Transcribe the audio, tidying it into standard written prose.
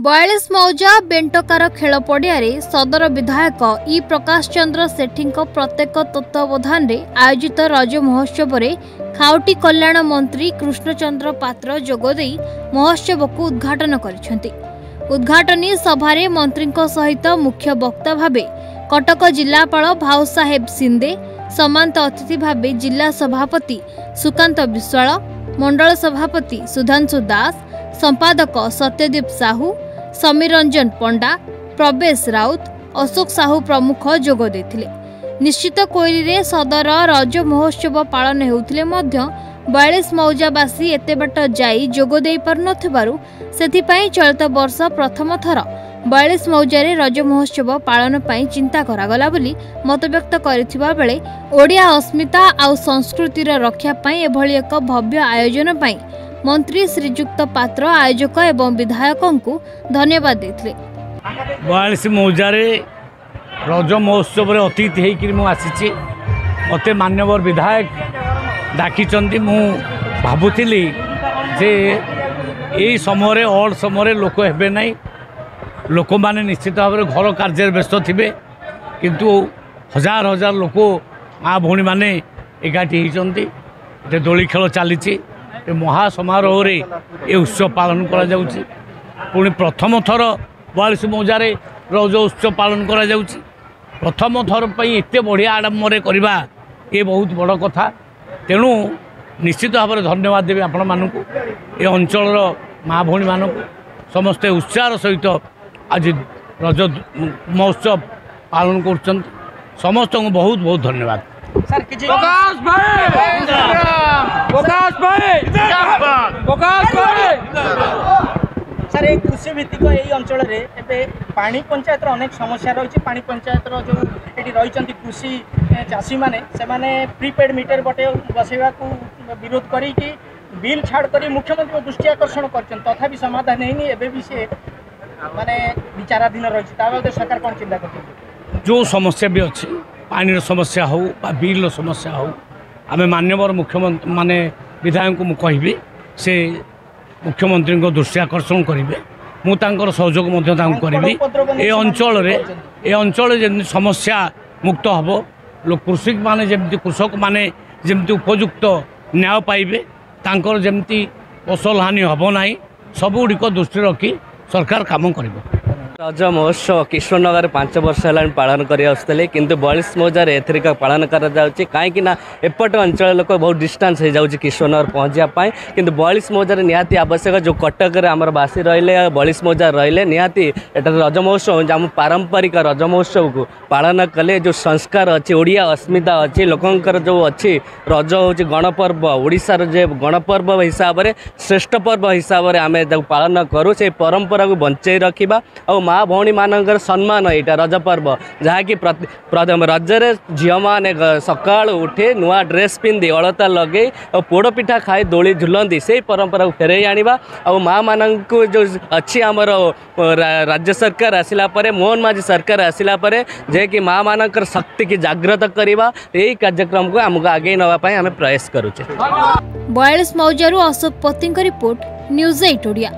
42 मौजा बेंटकार खेल पड़िया सदर विधायक ई प्रकाश चंद्र सेठी प्रत्येक तत्वावधान में आयोजित रज महोत्सव में खाउटी कल्याण मंत्री कृष्णचंद्र पात्र जोगदे महोत्सव को उद्घाटन करिसेंति। उद्घाटनी सभारे मंत्री सहित मुख्य वक्ता भावे कटक जिलापाल भाऊ साहेब सिंदे, सम्मानित अतिथि भावे जिला सभापति सुकांत विश्वाल, मंडल सभापति सुधांशु दास, संपादक सत्यदीप साहू, समीर रंजन पंडा, प्रवेश राउत, अशोक साहू प्रमुख जोग देथिले। निश्चित कोइली रे सदर रज महोत्सव पालन हेउथिले मध्य 42 मौजावासी एते बाट जाई जोग देई पर नथिबारु सेथिपई चलित वर्ष प्रथम थर 42 मौजारे रज महोत्सव पालन पई चिंता करागला बोली मत व्यक्त करिथिबा बेले ओडिया अस्मिता आ संस्कृतिर रक्षा पई एभली एक भव्य आयोजन पई मंत्री श्रीजुक्त पात्र आयोजक एवं विधायकों को धन्यवाद देथिले। 42 मौजारे रज महोत्सव अतिथि होकर आसी मत मान्यवर विधायक डाकी मु भावुली जे यही समय अड समय लोक हे ना लोक मैंने निश्चित भाव में घर कार्य व्यस्त थे किंतु हजार हजार लोक माँ भौणी मैंने एकाठी होती दोली खेल चली महासमारोह रे ये उत्सव पालन करा जाउछि। पुणी प्रथम थर 42 मौजारे रज उत्सव पालन करा जाउछि। प्रथम थर पई एते बढ़िया आडम्बरे करवा ये बहुत बड़ कथा। तेणु निश्चित भाव में धन्यवाद देवी आपण मानक ये अंचल माँ भौणी मानक समस्ते उत्साह सहित आज रज महोत्सव पालन कर समस्त को बहुत बहुत धन्यवाद। प्रकाश भाई सर एक कृषि भित्तिक यही अंचल पानी पंचायत अनेक समस्या रही। पानी पंचायत जो ये रही कृषि चाषी मैंने प्रीपेड मीटर बटे बसैवा को विरोध करी बिल छाड़ कर मुख्यमंत्री दृष्टि आकर्षण कर तथापि समाधान नहीं एवं भी सी माने विचाराधीन रही सरकार कौन चिंता कर जो समस्या भी अच्छी पानी समस्या हो बिल समस्या हो आम मान्यवर मुख्यमंत्री माने विधायक को कहि से मुख्यमंत्री को दृष्टि आकर्षण करेंगे मुझे सहयोग करी ए अंचल जमी समस्या मुक्त हम लोग कृषक माने जमी कृषक माने जमी उपयुक्त न्याय पाइबे तांकर जमी फसल हानि हम ना सबुड़ दृष्टि रखी सरकार काम करिबो। रज महोत्सव कृष्णनगर 5 वर्ष है पालन करते किंतु 42 मौजार एथरिक पालन कहीं एपट अंचल लोक बहुत डिस्टेंस हो जाऊँगी कृष्णनगर पहुँचापी किंतु 42 मौजार निहाती आवश्यक जो कटक आमर बासी रहिले 42 मौजार रहिले निहाती एटार रज महोत्सव आम पारंपरिक रज महोत्सव को पालन कले जो संस्कार अच्छी ओडिया अस्मिता अच्छी लोकंर जो अच्छी रज हूँ गणपर्व ओडिशार जे गणपर्व हिसाब से श्रेष्ठ पर्व हिसाब से आम पालन करूँ से परंपरा को बंचाई रखा और माँ भौणी मानकर सम्मान यहाँ रज पर्व जहाँकि रजरे झील मैंने सका उठे नुआ ड्रेस पिंधि अलता लगे और पोड़पिठा खाई दोली झुलती से परंपरा को फेरई आनिबा और माँ मान को जो अच्छी आमर राज्य सरकार आसिला परे मोहन माझी सरकार आसिला परे जे कि माँ मानकर शक्ति की जागृत करवा यही कार्यक्रम को आमको आगे नवाई आम प्रयास करुचे। 42 मौजारू अशोक पति रिपोर्ट न्यूज़ 8 ओडिया।